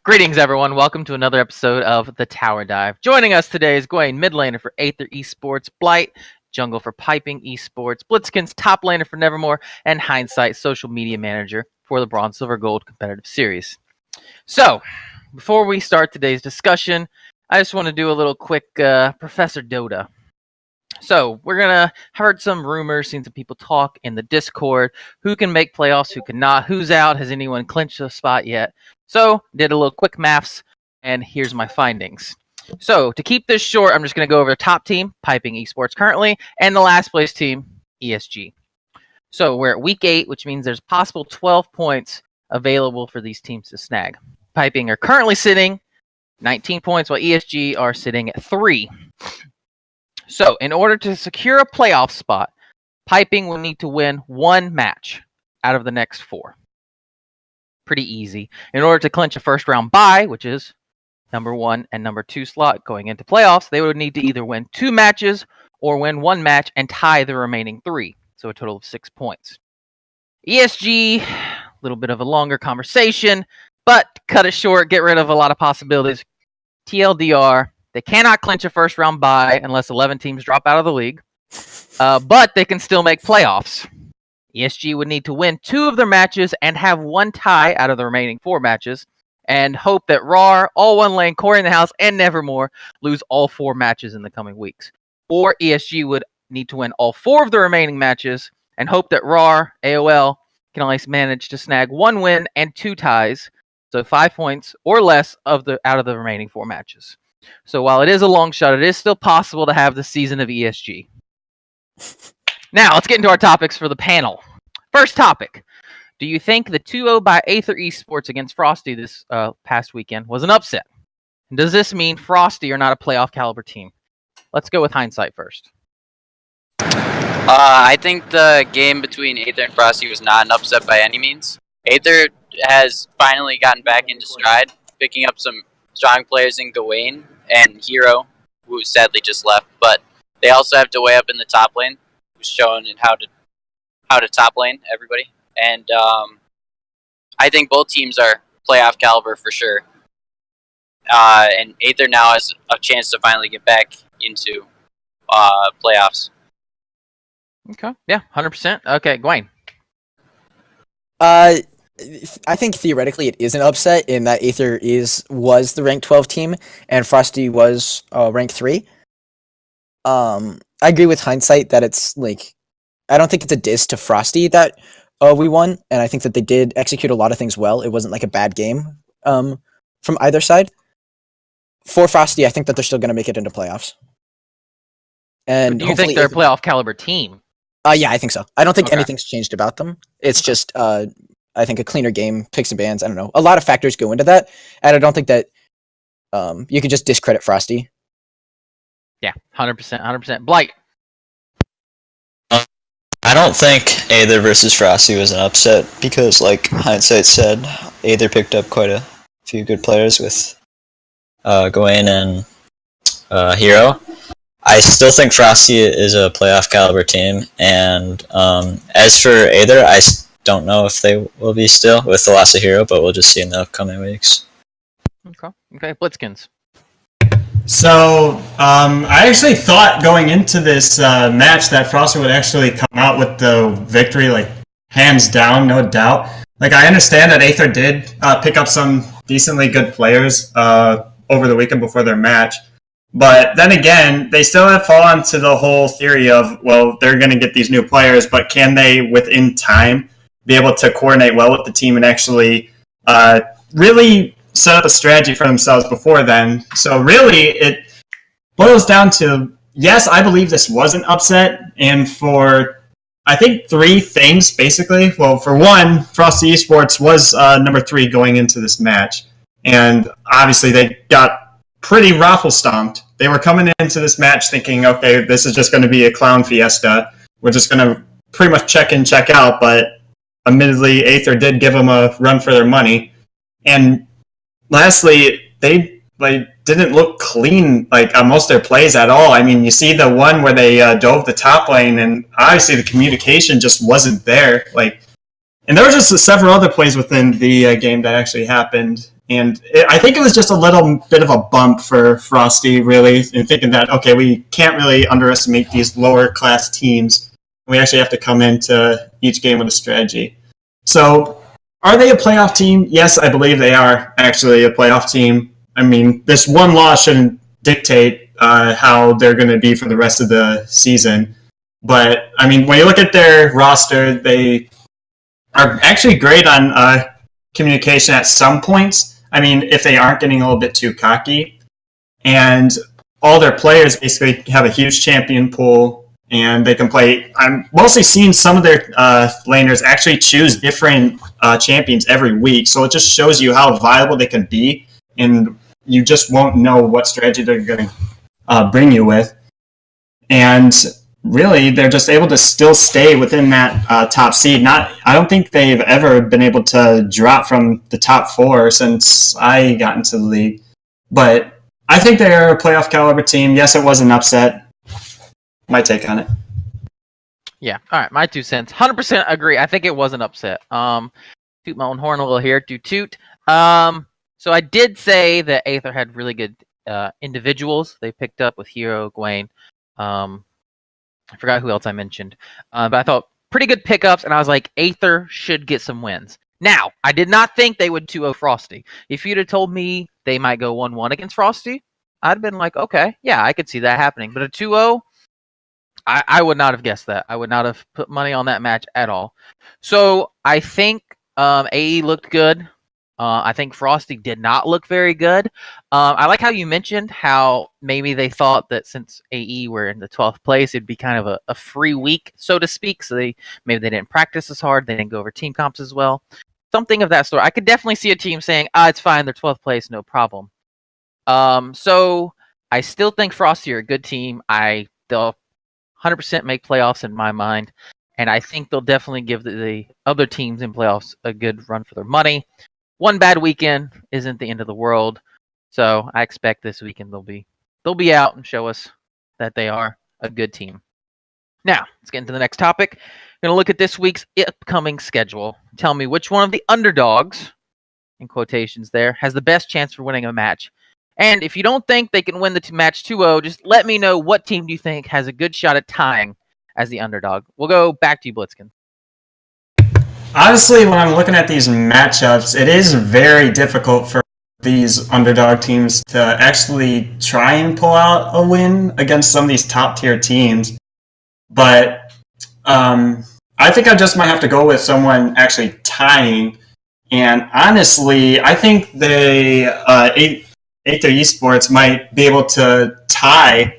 Greetings, everyone. Welcome to another episode of The Tower Dive. Joining us today is Gwen, mid laner for Aether Esports, Blight, Jungle for Piping Esports, Blitzkins, top laner for Nevermore, and Hindsight, social media manager for the Bronze, Silver, Gold competitive series. So, before we start today's discussion, I just want to do a little quick Professor Dota. So, we're going to heard some rumors, seen some people talk in the Discord. Who can make playoffs, who cannot, who's out, has anyone clinched a spot yet? So, did a little quick maths, and here's my findings. So, to keep this short, I'm just going to go over the top team, Piping Esports currently, and the last place team, ESG. So, we're at week 8, which means there's possible 12 points available for these teams to snag. Piping are currently sitting 19 points, while ESG are sitting at 3. So, in order to secure a playoff spot, Piping will need to win 1 match out of the next 4. Pretty easy. In order to clinch a first round bye, which is number 1 and number 2 slot going into playoffs, they would need to either win 2 matches or win 1 match and tie the remaining 3. So a total of 6 points. ESG, a little bit of a longer conversation, but cut it short, get rid of a lot of possibilities. TLDR, they cannot clinch a first round bye unless 11 teams drop out of the league, but they can still make playoffs. ESG would need to win 2 of their matches and have 1 tie out of the remaining 4 matches, and hope that RAR, All One Lane, Corey in the House, and Nevermore lose all 4 matches in the coming weeks. Or ESG would need to win all 4 of the remaining matches and hope that RAR, AOL, can at least manage to snag 1 win and 2 ties, so 5 points or less out of the remaining 4 matches. So while it is a long shot, it is still possible to have the season of ESG. Now, let's get into our topics for the panel. First topic. Do you think the 2-0 by Aether Esports against Frosty this past weekend was an upset? And does this mean Frosty are not a playoff caliber team? Let's go with Hindsight first. I think the game between Aether and Frosty was not an upset by any means. Aether has finally gotten back into stride, picking up some strong players in Gawain and Hero, who sadly just left, but they also have to weigh up in the top lane, who's shown in how to top lane everybody. And I think both teams are playoff caliber for sure. And Aether now has a chance to finally get back into playoffs. Okay, yeah, 100%. Okay, Gwen. I think theoretically it is an upset in that Aether was the ranked 12 team and Frosty was ranked 3. I agree with Hindsight that it's like, I don't think it's a diss to Frosty that we won, and I think that they did execute a lot of things well. It wasn't like a bad game from either side. For Frosty, I think that they're still going to make it into playoffs. And do you think they're a playoff caliber team? Yeah, I think so. I don't think anything's changed about them. It's just, I think a cleaner game, picks and bans, I don't know. A lot of factors go into that, and I don't think that you could just discredit Frosty. Yeah, 100%, 100%. Blight. I don't think Aether versus Frosty was an upset because, like Hindsight said, Aether picked up quite a few good players with Gawain and Hero. I still think Frosty is a playoff caliber team, and as for Aether, I don't know if they will be still with the loss of Hero, but we'll just see in the upcoming weeks. Okay, Blitzkins. So, I actually thought going into this match that Frosty would actually come out with the victory, like, hands down, no doubt. Like, I understand that Aether did pick up some decently good players over the weekend before their match. But then again, they still have fallen to the whole theory of, well, they're going to get these new players, but can they, within time, be able to coordinate well with the team and actually really set up a strategy for themselves before then? So really, it boils down to, yes, I believe this was an upset, and for, I think, 3 things, basically. Well, for one, Frosty Esports was number 3 going into this match, and obviously they got pretty raffle-stomped. They were coming into this match thinking, okay, this is just going to be a clown fiesta. We're just going to pretty much check in, check out, but admittedly, Aether did give them a run for their money. And lastly, they didn't look clean on most of their plays at all. I mean, you see the one where they dove the top lane, and obviously the communication just wasn't there. And there were just several other plays within the game that actually happened. And I think it was just a little bit of a bump for Frosty, really, in thinking that, okay, we can't really underestimate these lower class teams. We actually have to come into each game with a strategy. So, are they a playoff team? Yes, I believe they are actually a playoff team. I mean, this one loss shouldn't dictate how they're going to be for the rest of the season. But, I mean, when you look at their roster, they are actually great on communication at some points. I mean, if they aren't getting a little bit too cocky. And all their players basically have a huge champion pool, and they can play. I'm mostly seeing some of their laners actually choose different champions every week, so it just shows you how viable they can be, and you just won't know what strategy they're going to bring you with. And really, they're just able to still stay within that top seed. I don't think they've ever been able to drop from the top 4 since I got into the league. But I think they're a playoff caliber team. Yes, it was an upset. My take on it. Yeah. All right. My 2 cents. 100% agree. I think it was an upset. Toot my own horn a little here. Toot. So I did say that Aether had really good individuals. They picked up with Hero, Gwen. I forgot who else I mentioned. But I thought pretty good pickups, and I was like, Aether should get some wins. Now, I did not think they would 2-0 Frosty. If you'd have told me they might go 1-1 against Frosty, I'd have been like, okay, yeah, I could see that happening. But a 2-0, I would not have guessed that. I would not have put money on that match at all. So I think AE looked good. I think Frosty did not look very good. I like how you mentioned how maybe they thought that since AE were in the 12th place, it'd be kind of a free week, so to speak. So maybe they didn't practice as hard. They didn't go over team comps as well. Something of that sort. I could definitely see a team saying, it's fine. They're 12th place. No problem. So I still think Frosty are a good team. They'll 100% make playoffs in my mind. And I think they'll definitely give the other teams in playoffs a good run for their money. One bad weekend isn't the end of the world, so I expect this weekend they'll be out and show us that they are a good team. Now, let's get into the next topic. We're going to look at this week's upcoming schedule. Tell me which one of the underdogs, in quotations there, has the best chance for winning a match. And if you don't think they can win the match 2-0, just let me know what team do you think has a good shot at tying as the underdog. We'll go back to you, Blitzkin. Honestly, when I'm looking at these matchups, it is very difficult for these underdog teams to actually try and pull out a win against some of these top-tier teams. But I think I just might have to go with someone actually tying. And honestly, I think Aether Esports might be able to tie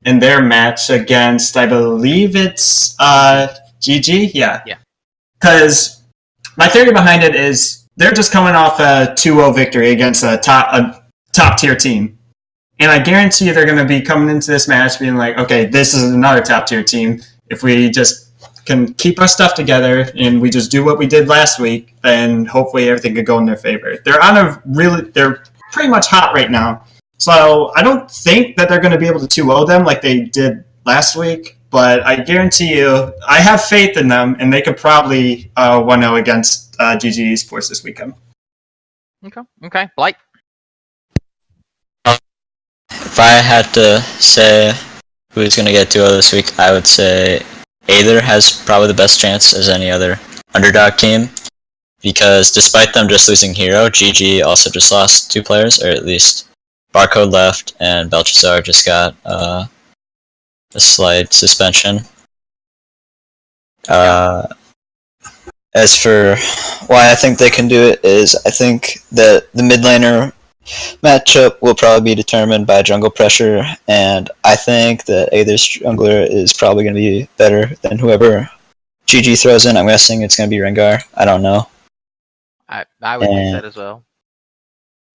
in their match against, I believe it's GG? Yeah. Because my theory behind it is they're just coming off a 2-0 victory against a top-tier team. And I guarantee you they're going to be coming into this match being like, okay, this is another top-tier team. If we just can keep our stuff together and we just do what we did last week, then hopefully everything could go in their favor. They're pretty much hot right now. So I don't think that they're going to be able to 2-0 them like they did last week. But I guarantee you, I have faith in them, and they could probably 1-0 against GG Esports this weekend. Okay. Blight? If I had to say who's going to get 2-0 this week, I would say Aether has probably the best chance as any other underdog team. Because despite them just losing Hero, GG also just lost 2 players, or at least Barcode left, and Belchazar just got a slight suspension. As for why I think they can do it is I think that the mid laner matchup will probably be determined by jungle pressure, and I think that Aether's jungler is probably going to be better than whoever GG throws in. I'm guessing it's going to be Rengar. I don't know. I would think that as well.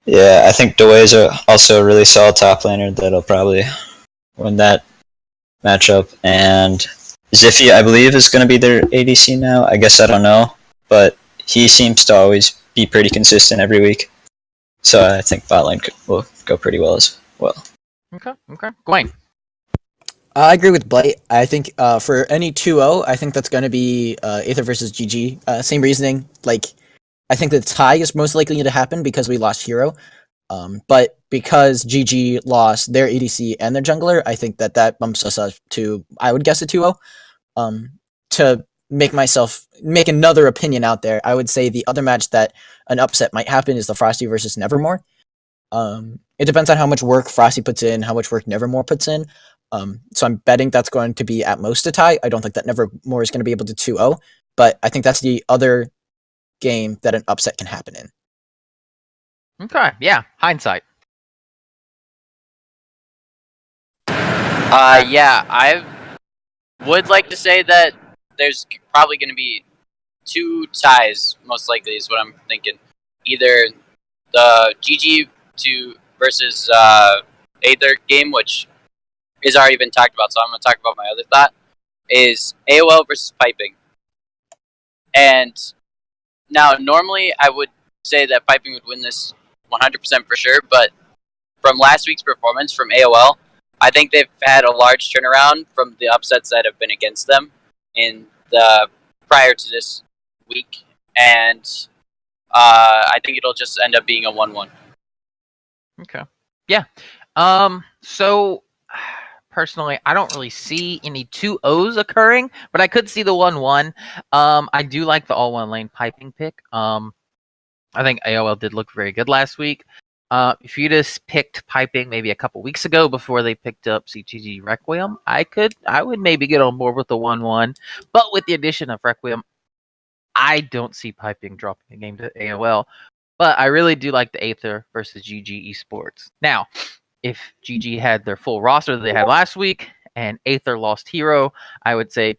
Yeah, I think DuoE is also a really solid top laner that'll probably win that matchup, and Ziffy, I believe, is going to be their ADC now. I guess I don't know, but he seems to always be pretty consistent every week. So I think bot lane will go pretty well as well. Okay. Gwen? I agree with Blight. I think for any 2-0, I think that's going to be Aether versus GG. Same reasoning. Like, I think the tie is most likely to happen because we lost Hero. But because GG lost their ADC and their jungler, I think that bumps us up to, I would guess, a 2-0. To make another opinion out there, I would say the other match that an upset might happen is the Frosty versus Nevermore. It depends on how much work Frosty puts in, how much work Nevermore puts in. So I'm betting that's going to be at most a tie. I don't think that Nevermore is going to be able to 2-0, but I think that's the other game that an upset can happen in. Okay, yeah, hindsight. Yeah, I would like to say that there's probably going to be 2 ties, most likely, is what I'm thinking. Either the GG versus Aether game, which is already been talked about, so I'm going to talk about my other thought, is AOL versus Piping. And now, normally, I would say that Piping would win this 100% for sure, but from last week's performance from AOL, I think they've had a large turnaround from the upsets that have been against them in the prior to this week, and I think it'll just end up being a 1-1. Okay. Yeah. So personally, I don't really see any 2-0s occurring, but I could see the 1-1. I do like the all one lane Piping pick. I think AOL did look very good last week. If you just picked Piping maybe a couple weeks ago before they picked up CTG Requiem, I would maybe get on board with the 1-1. But with the addition of Requiem, I don't see Piping dropping a game to AOL. But I really do like the Aether versus GG Esports. Now, if GG had their full roster that they had last week and Aether lost Hero, I would say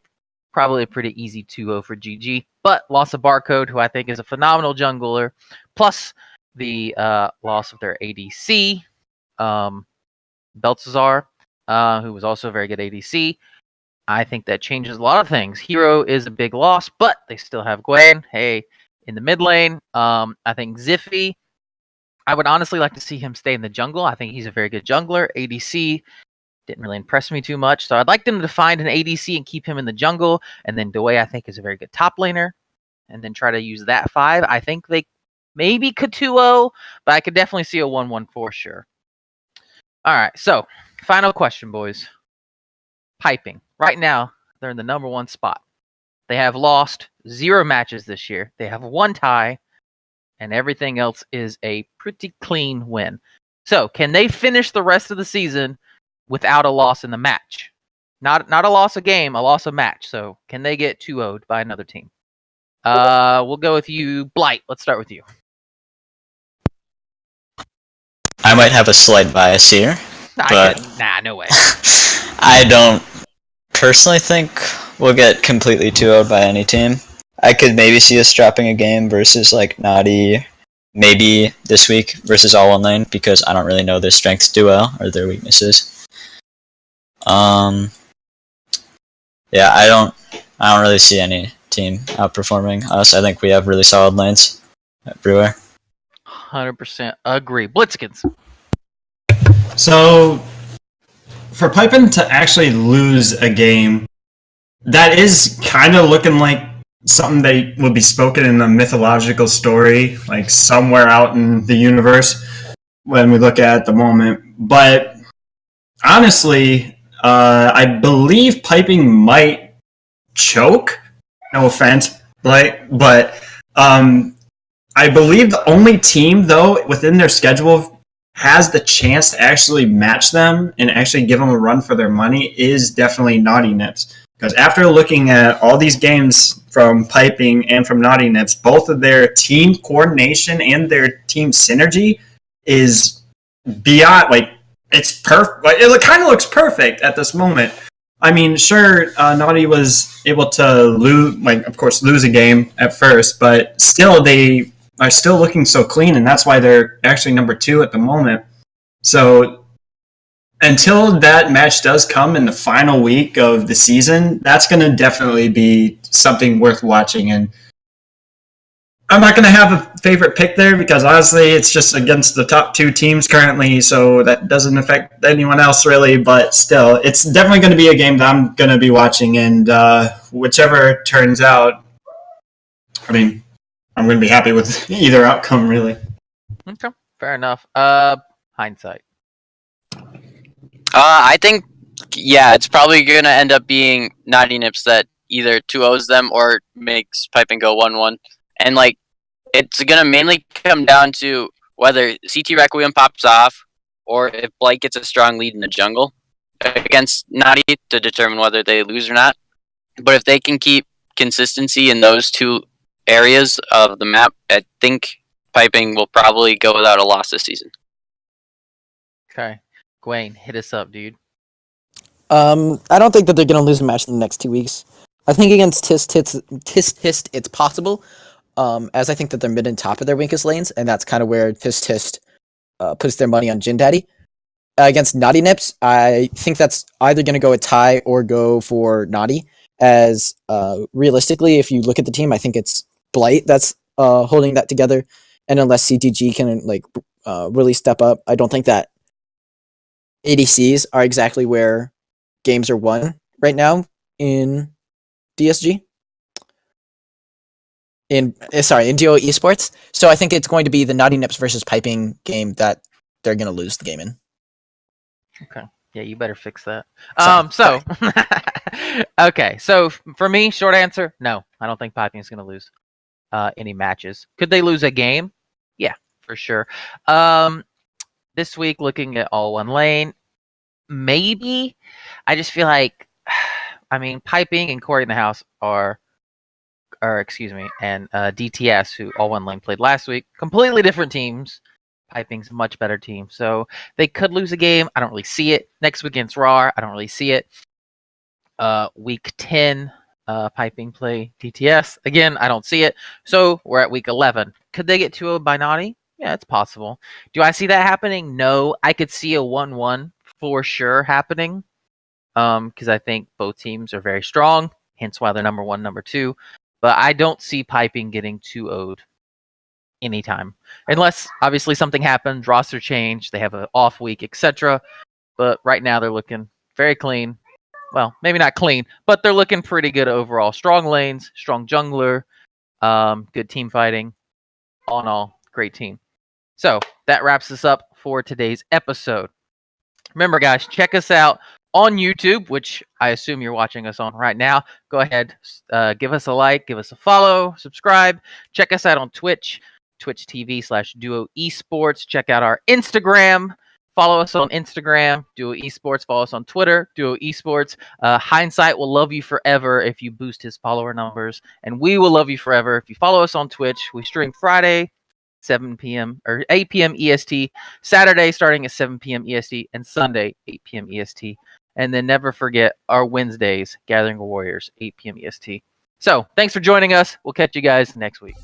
probably a pretty easy 2-0 for GG. But loss of Barcode, who I think is a phenomenal jungler, plus the loss of their ADC, Beltzazar, who was also a very good ADC. I think that changes a lot of things. Hero is a big loss, but they still have Gwen. Hey, in the mid lane, I think Ziffy, I would honestly like to see him stay in the jungle. I think he's a very good jungler. ADC didn't really impress me too much, so I'd like them to find an ADC and keep him in the jungle. And then Dway, I think, is a very good top laner, and then try to use that 5. I think they maybe could 2-0, but I could definitely see a 1-1 for sure. All right, so final question, boys. Piping. Right now, they're in the number 1 spot. They have lost 0 matches this year. They have 1 tie, and everything else is a pretty clean win. So, can they finish the rest of the season without a loss in the match? Not a loss of game, a loss of match. So, can they get 2-0'd by another team? We'll go with you, Blight. Let's start with you. I might have a slight bias here, but No way. I don't personally think we'll get completely 2-0'd by any team. I could maybe see us dropping a game versus like Naughty, maybe this week versus All One Lane, because I don't really know their strengths too well or their weaknesses. Yeah, I don't really see any team outperforming us. I think we have really solid lanes everywhere. 100% agree. Blitzkins. So, for Pipin to actually lose a game, that is kind of looking like something that would be spoken in a mythological story, like somewhere out in the universe when we look at the moment. But honestly, I believe Piping might choke. No offense, but I believe the only team, though, within their schedule has the chance to actually match them and actually give them a run for their money is definitely Naughty Nips. Because after looking at all these games from Piping and from Naughty Nips, both of their team coordination and their team synergy is beyond, like, it's perfect. Like, it kind of looks perfect at this moment. I mean, sure, Naughty was able to lose, like, of course, lose a game at first, but still, they are still looking so clean, and that's why they're actually number 2 at the moment. So, until that match does come in the final week of the season, that's going to definitely be something worth watching. And I'm not going to have a favorite pick there because honestly, it's just against the top 2 teams currently, so that doesn't affect anyone else really. But still, it's definitely going to be a game that I'm going to be watching, and whichever turns out, I mean, I'm going to be happy with either outcome, really. Okay, fair enough. Hindsight. I think, yeah, it's probably going to end up being Naughty Nips that either 2-0s them or makes Piping go 1-1. And, like, it's going to mainly come down to whether CT Requiem pops off or if Blight gets a strong lead in the jungle against Naughty to determine whether they lose or not. But if they can keep consistency in those two areas of the map, I think Piping will probably go without a loss this season. Okay, Gwaine, hit us up, dude. I don't think that they're going to lose a match in the next 2 weeks. I think against Tist it's possible, as I think that they're mid and top of their weakest lanes, and that's kind of where Tist puts their money on Jin Daddy. Against Naughty Nips, I think that's either going to go a tie or go for Naughty, as realistically, if you look at the team, I think it's Blight that's holding that together, and unless CTG can really step up, I don't think that ADCs are exactly where games are won right now in DSG. In DuoEsports. So I think it's going to be the Naughty Nips versus Piping game that they're going to lose the game in. Okay. Yeah, you better fix that. Sorry. Okay. So for me, short answer, no. I don't think Piping is going to lose any matches. Could they lose a game? Yeah, for sure. This week, looking at all one lane, maybe. I just feel like, I mean, Piping and Corey in the House and DTS, who all one lane played last week, completely different teams. Piping's a much better team, so they could lose a game. I don't really see it. Next week against RAR, I don't really see it. Week 10, Piping play DTS. Again, I don't see it. So we're at week 11. Could they get 2-0 by Naughty? Yeah, it's possible. Do I see that happening? No. I could see a 1-1 for sure happening, because I think both teams are very strong, hence why they're number 1, number 2. But I don't see Piping getting 2-0'd anytime, unless obviously something happens, roster change, they have an off week, etc. But right now they're looking very clean. Well, maybe not clean, but they're looking pretty good overall. Strong lanes, strong jungler, good team fighting. All in all, great team. So that wraps us up for today's episode. Remember, guys, check us out on YouTube, which I assume you're watching us on right now. Go ahead, give us a like, give us a follow, subscribe. Check us out on Twitch, twitch.tv/DuoEsports. Check out our Instagram. Follow us on Instagram, DuoEsports. Follow us on Twitter, DuoEsports. Hindsight will love you forever if you boost his follower numbers, and we will love you forever if you follow us on Twitch. We stream Friday, 7 p.m. or 8 p.m. EST, Saturday starting at 7 p.m. EST, and Sunday, 8 p.m. EST. And then never forget our Wednesdays, Gathering of Warriors, 8 p.m. EST. So thanks for joining us. We'll catch you guys next week.